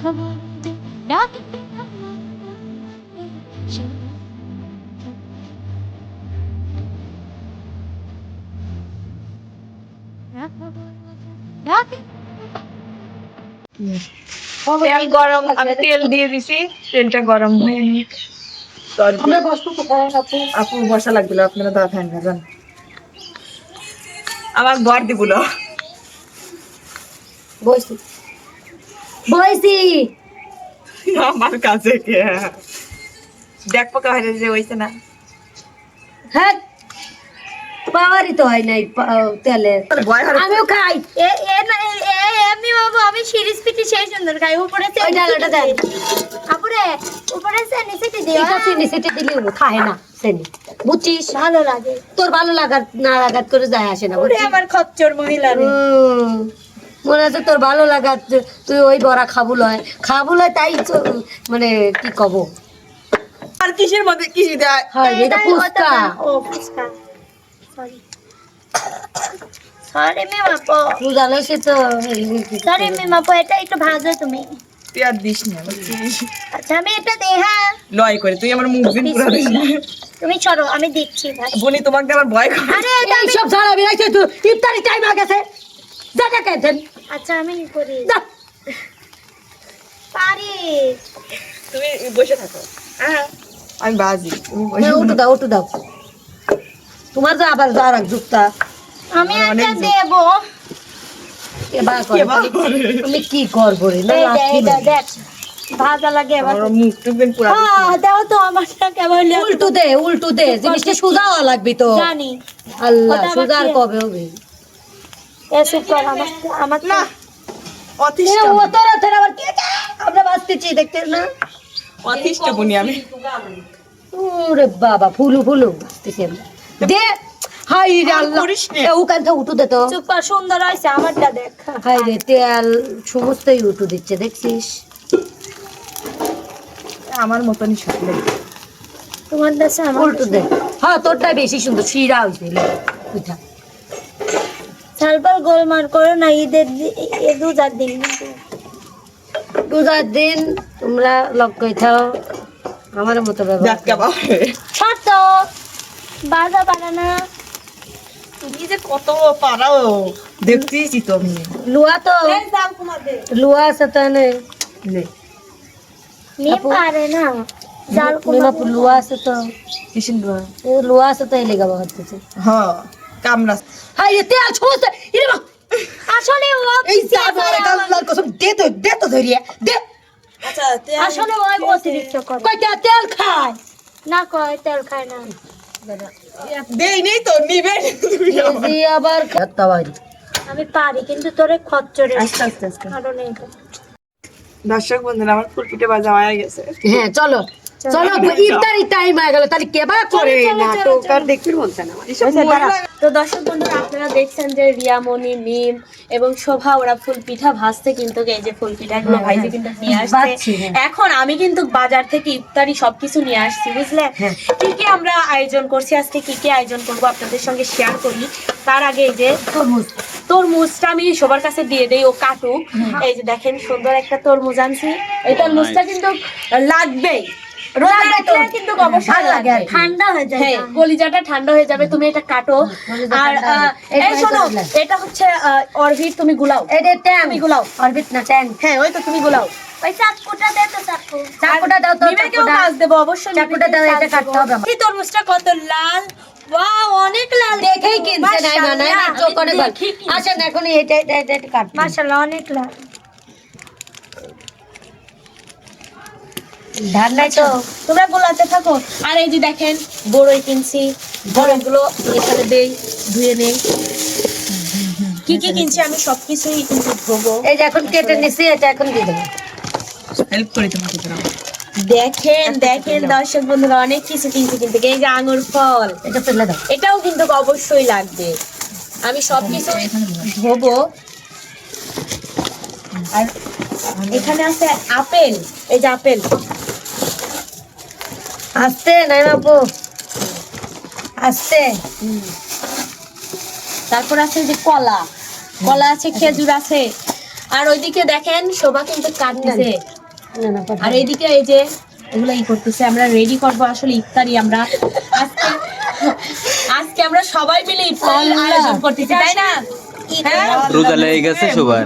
তেল গরম, আমি তেল দিয়ে দিছি, তেলটা গরম হয়ে নি। আপু বসা লাগছিল, আপনারা দাওয়া খান না জান। আমার ঘর দিবুলো বইছি বইছি আমার কাছে কে দেখবো কাহিনী যে হইছে না। হ্যাঁ পাওয়ারই তো হয় নাই তেলের। আমিও খাই এমনি বাবু আমি সিরিজ পিটি সেই সুন্দর খাই। উপরে ওই ডালাটা দেন। আপুরে উপরে চেনি সিটি দিও। এটা চিনি সিটি দিলে খায় না চিনি, বুঝছিস? ভালো লাগে। তোর ভালো লাগার না লাগার করে যায় আসে না, ওরে আমার খচ্চর মহিলা রে। মনে আছে তোর ভালো লাগা, তুই ওই বড়া খাবুল হয় তাই মানে কি কব। আর কিসের মধ্যে কি দেয়? হয় এটা ফুচকা। ও ফুচকা, সরি সরি মে বাপু, তুই জানিস তো। সরি মে বাপু, এটা একটু ভাজো তুমি। তুই আর দিস না বুঝছিস? আচ্ছা আমি এটা দে। হ্যাঁ লয় করে তুই আমার মুখ দিন পুরো দিস না। তুমি চলো আমি দিচ্ছি ভাই। বনি তোমাকে আমার ভয় করে। আরে এটা এই সব ছাড়া বেরাইছে তুই, ইফতারি টাইম হয়ে গেছে, যা যা কেন আচ্ছা আমি করি যা। পারি। তুমি বসে থাকো, হ্যাঁ আমি বাজি, তুমি বসে হ্যাঁ, উঠু দাও উঠু দাও। তোমার যা আবার যা রাখ যুক্তা। আমি অনেক এটা দেব। আমি কি করবো রে? না এই দে, লাঠি এই দে, নেই। দেখ ভাজা লাগে এবার। আমার মুখ টুকবেন পুরো। হ্যাঁ দাও তো আমারটা কেমন লাগে। উল্টু দে জিনিসটা সোজা হওয়া লাগবে তো। জানি আল্লাহ ওটা আবার সোজা আর কি? কবে হবে? এসব কর আমার না অতিষ্ঠ, ও তোরা তোরা আবার কে কে? আমরা বাঁচতেছি দেখতে না। অতিষ্ঠ বনি আমি। ওরে বাবা ফুলু ফুলু বাঁচতেছি আমরা। দে হাই রে আল্লাহ, করিস নে। এ ওখান থেকে উঠু দে তো। চুপ কর, সুন্দর হয়েছে আমারটা দেখ। হাই রে তেল সমস্তই উঠু দিচ্ছে দেখছিস? আমার মতনই সামনে। তোমার দেশে আমার উল্টু দে। হ্যাঁ তোরটা বেশি সুন্দর শিরা হইছে পিঠা। সালপাল গোলমাল করো না, ঈদের দু চার দিন কিন্তু। রোজার দিন তোমরা লক্ষ্য থাও, আমার মতো ব্যবহার জাটকা করো। বাবা ছাড় তো, বাজা পারে না। তুমি যে কত পারাও দেখতেইছি তো আমি। লুয়া তো লুয়া আছে তো নে নে মেয়ে পারে না জাল মেমা লুয়া আছে তো, কিসিন দোয়া? এ লুয়া আছে তো এই লেগা বাড়তেছে। হ্যাঁ কামরা। হাই রে তেল ছুঁতে ইরে মা আসলে ও এই যা বলে আল্লাহর কসম দে তো ধরিয়া দে। আচ্ছা আসলে ও অতিরিক্ত করে কয়টা তেল খায় না, কয় তেল খায় না। দেই নেই তো নিবে। জি আবার খাতাবাড়ি। আমি পারি কিন্তু তোরে খচ্চরে আস্তে আস্তে আস্তে। কারণে এটা। দর্শক বন্ধুরা আমার ফুলপিঠে বাজা হয়ে গেছে। হ্যাঁ চলো চলো ইফতারি টাইম হয়ে গেল, তাহলে কেবা করে না তো কার দেখতে মনছে না। তো দর্শক বন্ধুরা আপনারা দেখছেন যে রিয়ামণি, মিম এবং শোভা ওরা ফুল পিঠা ভাজতে, কিন্তু এই যে ফুল পিঠাগুলো ভাইজে কিন্তু নিয়ে ভাজছি, আসছে। হ্যাঁ। এখন আমি কিন্তু বাজার থেকে ইফতারি সবকিছু নিয়ে আসছি, বুঝলে? হ্যাঁ। কি কি আমরা আয়োজন করছি আজকে, কি কি আয়োজন করবো আপনাদের সঙ্গে শেয়ার করি। তার আগে এই যে তরমুজটা আমি সবার কাছে দিয়ে দেই, ও কাটুক। এই যে দেখেন সুন্দর একটা তরমুজ আনছি, এই তরমুজটা কিন্তু লাগবেই, রোজা রাখলে কিন্তু অবশ্যই ভালো লাগে আর লাগবে। কি। ঠান্ডা হয়ে যায় হ্যাঁ কলিজাটা ঠান্ডা হয়ে যাবে, তুমি এটা কাটো। আর এই শোনো, এটা হচ্ছে অরভিট, তুমি গুলাও, এটা ট্যাং তুমি গুলাও। অরবিট না ট্যাং। হ্যাঁ ওই তো তুমি গুলাও। ওই চাকুটা দে তো, চাকু। চাকুটা দাও তো, নিবেকেও চাকুটা কাজ দেবো অবশ্যই, চাকুটা দাও, এটা কাটতে হবে আমার। এই তরমুজটা কত লাল, ওয়াও অনেক লাল। দেখেই কিনছে নাই না নাই না চোখ অনেক ভালো। দেখেই কিনছে। আসেন এখন এটা এটা এটা এটা কাট। মাশাআল্লাহ অনেক লাল। ধান নাই তো তোমরা গোলাতে থাকো। আর এই যে দেখেন বড়ই কিনছি, বড়ইগুলো এখানে দেই, ধুয়ে নেই। কি কি কিনছি আমি সবকিছুই কিন্তু ধোবো। এই যে এখন কেটে নিছি, এটা এখন দিয়ে দেবো। হেল্প করি তোমাকে তোরা। দেখেন দেখেন দর্শক বন্ধুরা অনেক কিছু কিনছি, কিন্তু এই যে আঙুর ফল, এটা ফেলে দাও। এটাও কিন্তু অবশ্যই লাগবে। আমি সবকিছু ধোবো। আর এখানে আছে আপেল, এই যে আপেল, আস্তে নাই বাবু আস্তে। তারপর আছে যে কলা, কলা আছে, খেজুর আছে, আর ওইদিকে দেখেন শোভা কিন্তু কাটতেছে, না না আর এইদিকে এই যে এগুলো করতেছে। আমরা রেডি করব আসলে ইফতারি। আমরা আজকে আজকে আমরা সবাই মিলে ইফতারির আয়োজন করতেছি, তাই না? হ্যাঁ, রোজা লেগে গেছে সবার।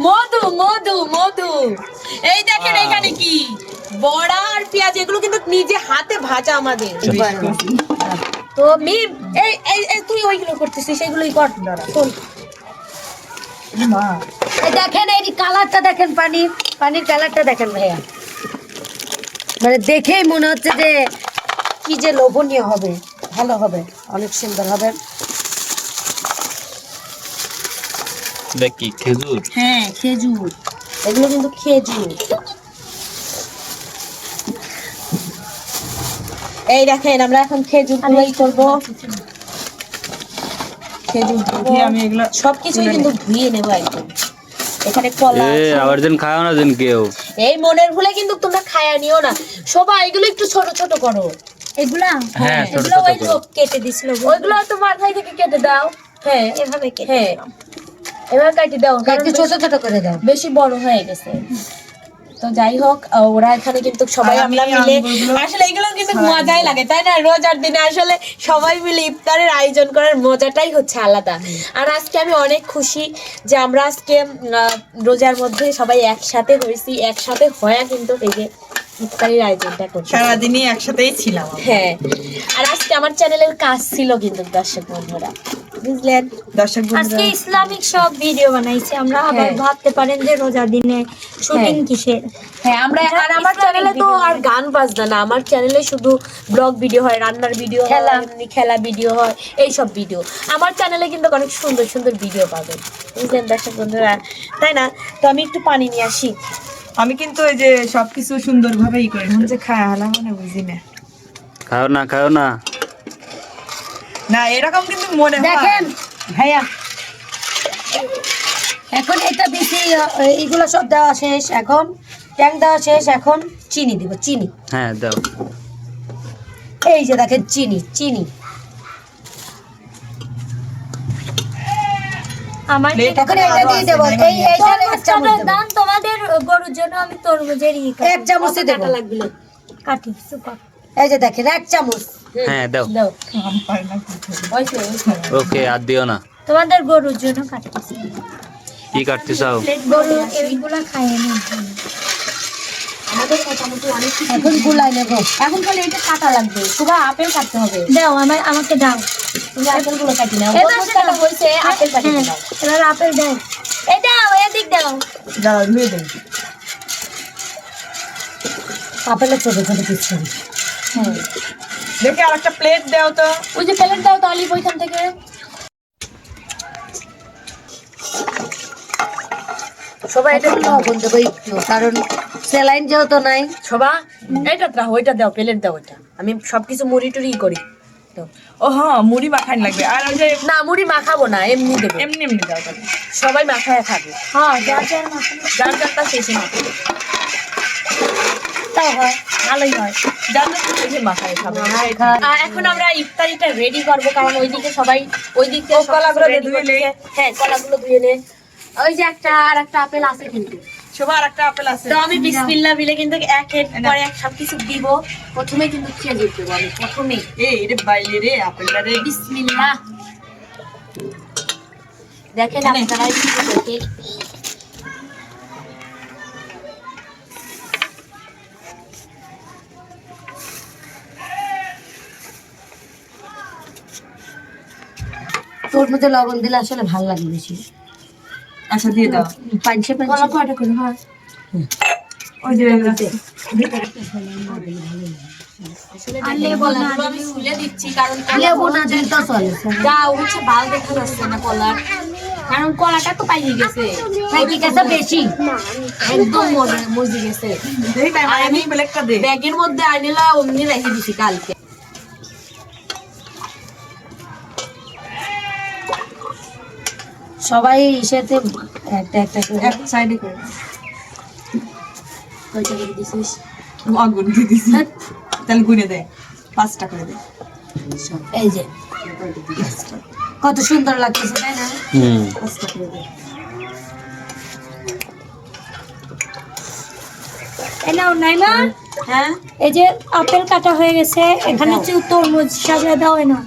মধু মধু মধু, এই দেখেন এখানে কি বড়া আর পেঁয়াজ, এগুলো কিন্তু নিজে হাতে ভাজা আমাদের। তো মিম এই এই এই তুই ওইগুলো করতেছিস, সেগুলোই কর তোর। এই দেখেন এই কালারটা দেখেন, পানির কালারটা দেখেন ভাইয়া, মানে দেখেই মনে হচ্ছে যে কি যে লোভনীয় হবে, ভালো হবে, অনেক সুন্দর হবে। দেখ কি খেজুর, হ্যাঁ খেজুর, এগুলো কিন্তু খেজুর। এই দেখেন আমরা এখন খেজুর গুলোই করবো, খেজুর ধুয়ে আমি এগুলো সবকিছুই কিন্তু ধুয়ে নেবো একদম। এখানে কলা এ আবার যেন খাও না যেন কেউ। এই মনের ভুলে কিন্তু তোমরা খায়া নিও না। সবাই এগুলো একটু ছোট ছোট করো। এগুলা হ্যাঁ ছোট এগুলো ছোট ওই করে। লোক কেটে দিছিল, ওইগুলো তো মাথায় থেকে কেটে দাও। হ্যাঁ এভাবে কেটে হ্যাঁ এবার কেটে দাও, কারণ একটু ছোট ছোট করে দাও। বেশি বড় হয়ে গেছে। তো যাই হোক, ওরা এখানে কিন্তু সবাই আমরা মিলে, আসলে এগুলো কিন্তু মজাই লাগে, তাই না? রোজার দিনে আসলে সবাই মিলে ইফতারের আয়োজন করার মজাটাই হচ্ছে আলাদা। আর আজকে আমি অনেক খুশি যে আমরা আজকে রোজার মধ্যে সবাই একসাথে হয়েছি, একসাথে হয়ে কিন্তু এই যে ইফতারের আয়োজনটা করছি। সারাদিনই একসাথেই ছিলাম। হ্যাঁ, আর আজকে আমার চ্যানেলের কাজ ছিল কিন্তু দর্শক বন্ধুরা, বুঝলেন? দর্শক আজকে বন্ধুরা ইসলামিক সব ভিডিও বানাইছি আমরা। আবার হ্যাঁ। ভাবতে পারেন যে রোজার দিনে শুটিং কিসের। হ্যাঁ, আমরা আর আমার চ্যানেলে তো আর গান বাজনা না, আমার চ্যানেলে শুধু ব্লগ ভিডিও হয়, রান্নার ভিডিও, খেলা। খেলা ভিডিও হয়, এই সব ভিডিও। আমার চ্যানেলে কিন্তু অনেক সুন্দর সুন্দর ভিডিও পাবেন, বুঝলেন দর্শক বন্ধুরা, তাই না? তো আমি একটু পানি নিয়ে আসি। আমি কিন্তু ওই যে সবকিছু সুন্দরভাবে ই করি, যে খায় হালা মানে বুঝি না। খাও না খাও না। না এরকম কিন্তু মনে হয়। দেখেন ভাইয়া, এখন এটা দিছি, এইগুলো সব দেওয়া শেষ, এখন ট্যাং দেওয়া শেষ, এখন চিনি দিব, চিনি। হ্যাঁ দাও। এই যে দেখেন চিনি, চিনি আমার প্লেট এখন এটা দিয়ে দেবো। এই এইটার এক চামচ তরমুজটার দেবো। দাম তোমাদের গরুর জন্য আমি তরমুজের এক চামচই দেবো। কাটি সুপার। এই যে দেখেন এক চামচ। হ্যাঁ দাও। দাও, আমি পারি না কিছু। ওইসে ওইসে। ওকে আর দিও না। তোমাদের গরুর জন্য কাটতেছি। কি কাটতে চাও? গরু এইগুলা খায় না। আমাদের মোটামুটি অনেক কিছু। এখন গুলাই নেবো। এখন খালি এটা কাটা লাগবে, শুধু আপেল কাটতে হবে। দাও আমাকে দাও। তুমি আপেল গুলো কাটি নাও, এবার তরমুজ কাটা হয়েছে, আপেল কাটি হ্যাঁ, দাও। এবার আপেল দাও। এই দাও, এদিক দাও। দাঁড়াও ধুয়ে দেই। আপেলের ছোট ছোট পিস করি। দেখে আর একটা প্লেট দাও তো। ওই যে প্লেট দাও তাহলে ওইখান থেকে। সবাই এটা লবণ দেবো একটু, কারণ স্যালাইন যেহেতু নাই। শোভা এটা রাখো, ওইটা দাও, প্লেট দাও ওইটা। আমি সবকিছু মুড়ি টুড়ি করি। দাও। ও হ্যাঁ মুড়ি মাখান লাগবে, আর ওই যে না মুড়ি মাখাবো না, এমনি দেবো। এমনি এমনি দাও তাহলে। সবাই মাখায় খাবে, হ্যাঁ, যার যার মতো। যার যারটা শেষে মাখাবে, তাও হয়, ভালোই হয়। যার যার শেষে মাখায় খাবে। আর এখন আমরা ইফতারিটা রেডি করবো, কারণ ওইদিকে সবাই ওইদিকে ও, কলাগুলো ধুয়ে নে। হ্যাঁ কলাগুলো ধুয়ে নে। ওই যে একটা আর একটা আপেল আছে কিন্তু। সবার আর একটা আপেল আছে। তো আমি বিসমিল্লাহ বিলে কিন্তু একের পরে এক সবকিছু দিব। প্রথমে কিন্তু খেজুর দেবো আমি, প্রথমে এই রে বাইলে রে আপেলটা রে। বিসমিল্লাহ। দেখেন আপনারা একটু দেখে। তোর মধ্যে লবণ দিলে আসলে ভালো লাগে বেশি। আচ্ছা দিয়ে দাও। পাঁচশে কলা কয়টা করে হয়? ওই যে আর লেবুগুলো আমি ফুলে দিচ্ছি, কারণ লেবু না দিলে তো চলে। দাও হচ্ছে ভাল দেখা যাচ্ছে না কলার, কারণ কলাটা তো পাইয়ে গেছে, পাইকে গেছে বেশি। একদম মজে গেছে। দেখি তাই আর আমি আমি প্লেটটা দে। ব্যাগের মধ্যে আনিলা অমনি রেখে দিছি কালকে। সবাই সাথে একটা একটা করে এক সাইডে করে কয়টা করে দিছিস? আগুন দিয়ে দিছি। তাহলে গুনে দে, 5টা করে দে। এই যে কত সুন্দর লাগতেছে তাই না? হুম 5টা করে দে। এই নাও নাইমা, হ্যাঁ এই যে আপেল কাটা হয়ে গেছে, এখানে যে তরমুজ সাজিয়ে দাও না।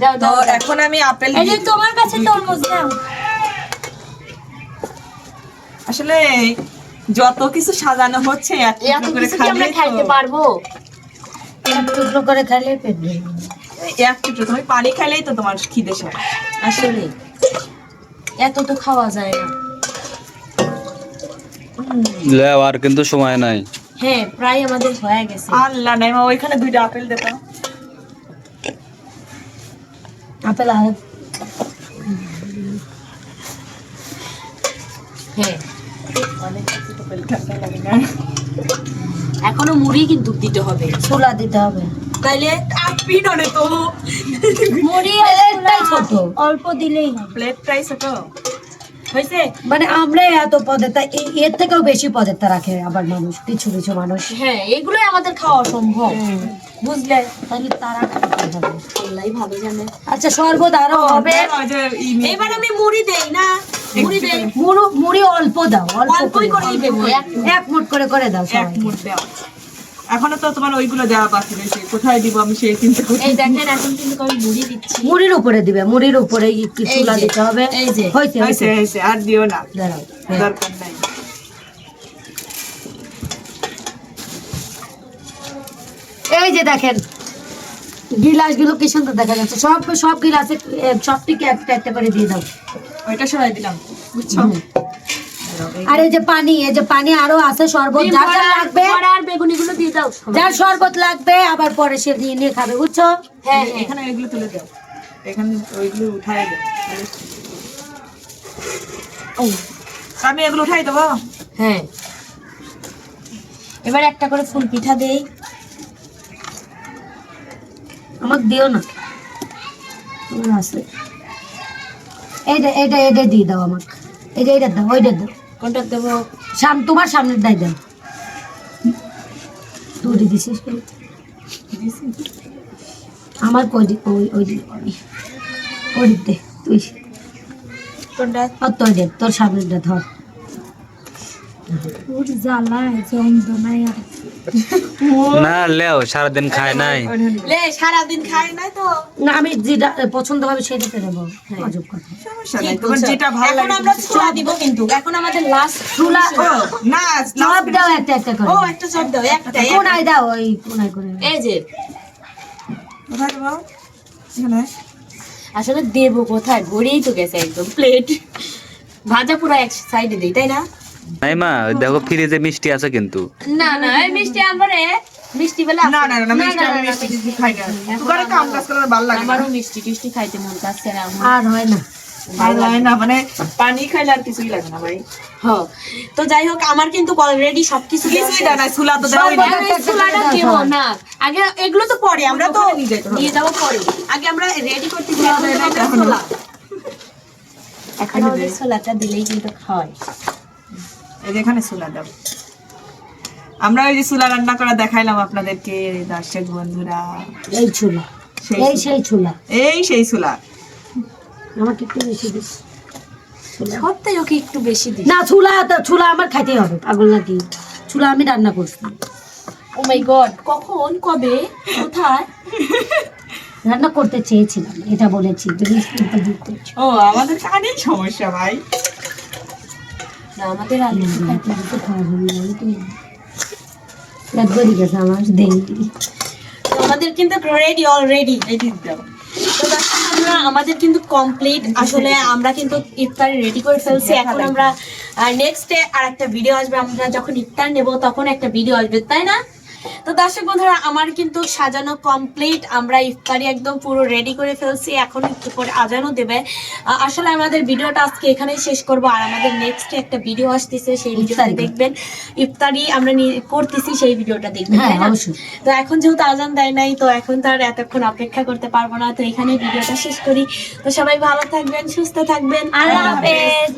দাও তো দাও এখন আমি আপেল এই যে তোমার কাছে তরমুজ নাও। আসলে যত কিছু সাজানো হচ্ছে এত কিছু কি আমরা খাইতে পারবো? এক টুকরো করে খাইলে পেট ভরে যাবে। এক টুকরো তুমি পানি খাইলেই তো তোমার খিদে সব। আসলে এত তো খাওয়া যায় না। লেও আর কিন্তু সময় নাই। হ্যাঁ প্রায় আমাদের হয়ে গেছে। আল্লাহ নাই মা, ওইখানে 2টা আপেল দেতা। আপেল আর হ্যাঁ এখনো মুড়ি কিন্তু দিতে হবে, ছোলা দিতে হবে। তাইলে আপনি ননে তো মুড়ি প্লেটটাই ছোট। অল্প দিলেই হবে। প্লেট প্রাইস তো হয়েছে। মানে আমরা এত পদেরটা এর থেকেও বেশি পদেরটা রাখে আবার মানুষ, কিছু কিছু মানুষ। হ্যাঁ এগুলোই আমাদের খাওয়া সম্ভব, বুঝলে? তাহলে তারা খাবে কিভাবে? আল্লাহ ভালো জানে। আচ্ছা শরবত আরো হবে। এবার আমি মুড়ি দেই না, মুড়ি দেই, মুড়ি অল্প দাও, অল্পই করে দেবো। এক মুঠ করে দাও এক সবাই। মুঠ দাও। এখনো তো তোমার ওইগুলো দেওয়া বাকি রয়েছে, কোথায় দিব আমি সেই চিন্তা করছি। এই দেখেন এখন কিন্তু আমি মুড়ি দিচ্ছি। মুড়ির উপরে দিবে, মুড়ির উপরে একটু এই চুলা যে, দিতে হবে। এই যে। হয়েছে হয়েছে হয়েছে হয়েছে, আর দিও না, দাঁড়াও। দরকার নাই। এই যে দেখেন গিলাস গুলো কি সুন্দর দেখা যাচ্ছে, সব গিলাসে সবটিকে একটা একটা করে দিয়ে দাও। ওইটা সরাই দিলাম, বুঝছো? আর এই যে পানি আরো আছে, শরবত যার যার লাগবে, বড়া আর বেগুনিগুলো দিয়ে দাও। যার শরবত লাগবে আবার পরে সে নিয়ে নিয়ে খাবে, বুঝছো? হ্যাঁ এখানে ওইগুলো তুলে দাও, এখানে ওইগুলো উঠাই দাও। আমি এগুলো উঠাই দেবো। হ্যাঁ এবার একটা করে ফুল পিঠা দেই। আমাকে দিও না, তোমার আছে। এইটা দিয়ে দাও আমাকে, এইটা দাও, ওইটা দাও। কোনটা দেবো? তোমার সামনের দাই দাও। তুই দিছিস কেন? আমার কই দি ওই দে তুই। কোনটা? আর তোর দে, তোর সামনেরটা ধর। ওর জ্বালা যন্ত্রণায় আর না লেও সারাদিন খায় নাই। লে সারাদিন খাই নাই তো। না আমি যেটা পছন্দ হবে সেটাতে দেবো। অজব কথা। সমস্যা নাই, তোমার যেটা ভালো এখন লাগে। আমরা ছোলা দিব কিন্তু, এখন আমাদের লাস্ট চুলা ও, না, সব দাও একটা একটা করে। ও একটা সব দাও, একটা কোনায় দাও, ওই কোনায় করে। এই যে কোথায় দেবো? এখানে? আসলে দেবো কোথায়, গড়িয়েই তো গেছে একদম প্লেট। ভাজা পুরো এক সাইডে দিই, তাই না? নাই মা, ওই দেখো ফ্রিজে মিষ্টি আছে কিন্তু। না না এই মিষ্টি আমারে মিষ্টি বলে না, না, না, মিষ্টি আমি মিষ্টি টিষ্টি খাই না। ঘরে কাম কাজ করলে ভালো লাগে না। আমারও মিষ্টি টিষ্টি খাইতে মন চাচ্ছে না আমার। আর হয় না। ভালো লাগে না, মানে পানি খাইলে আর কিছুই লাগে না ভাই। হ্যাঁ তো যাই হোক আমার কিন্তু অলরেডি সবকিছু কিছুই দেয় না, চুলা তো দেওয়াই না। চুলাটা দেব না, আগে এগুলো তো পরে আমরা তো ওখানে নিয়ে যাইতে হবে। নিয়ে যাবো পরে, আগে আমরা রেডি করতে চুলা দেয় না, এখন ছোলা এখানে আমাদের দেয়। ছোলাটা দিলেই কিন্তু হয়। এই যে এখানে চুলা দাও। আমরা ওই যে চুলা রান্না করা দেখাইলাম আপনাদেরকে দর্শক বন্ধুরা। এই চুলা, সেই সেই চুলা। এই সেই চুলা। আমাকে একটু বেশি দিস। সত্যি ওকে একটু বেশি দিই। না চুলা আমার খাইতেই হবে, পাগল নাকি? চুলা আমি রান্না করছি, ও মাই গড, কখন কবে কোথায়? রান্না করতে চেয়েছিলাম, এটা বলেছি জিনিস কিনতে দিতে। ও আমাদের কানেই সমস্যা ভাই। না আমাদের আগে খাইতে দিতে খাওয়া হবে না, আমি তো রাত করে গেছে আমার দেই। আমাদের কিন্তু রেডি অলরেডি। এই দিক দাও। তো দর্শক বন্ধুরা, আমাদের কিন্তু কমপ্লিট, আসলে আমরা কিন্তু ইফতার রেডি করে ফেলছি। এখন আমরা নেক্সট ডে আর একটা ভিডিও আসবে, আমরা যখন ইফতার নেব তখন একটা ভিডিও আসবে, তাই না? তো দর্শক বন্ধুরা আমার কিন্তু সাজানো কমপ্লিট, আমরা ইফতারি একদম পুরো রেডি করে ফেলছি। এখন একটু পরে আজানও দেবে। আসলে আমাদের ভিডিওটা আজকে এখানেই শেষ করব, আর আমাদের নেক্সট একটা ভিডিও আসতেছে, সেই ভিডিওটা ইফতারি। দেখবেন। ইফতারি আমরা করতেছি, সেই ভিডিওটা দেখবেন, হ্যাঁ, তাই না? অবশ্যই। তো এখন যেহেতু আজান দেয় নাই, তো এখন তো আর এতক্ষণ অপেক্ষা করতে পারবো না, তো এখানে ভিডিওটা শেষ করি। তো সবাই ভালো থাকবেন, সুস্থ থাকবেন, আল্লাহ হাফেজ।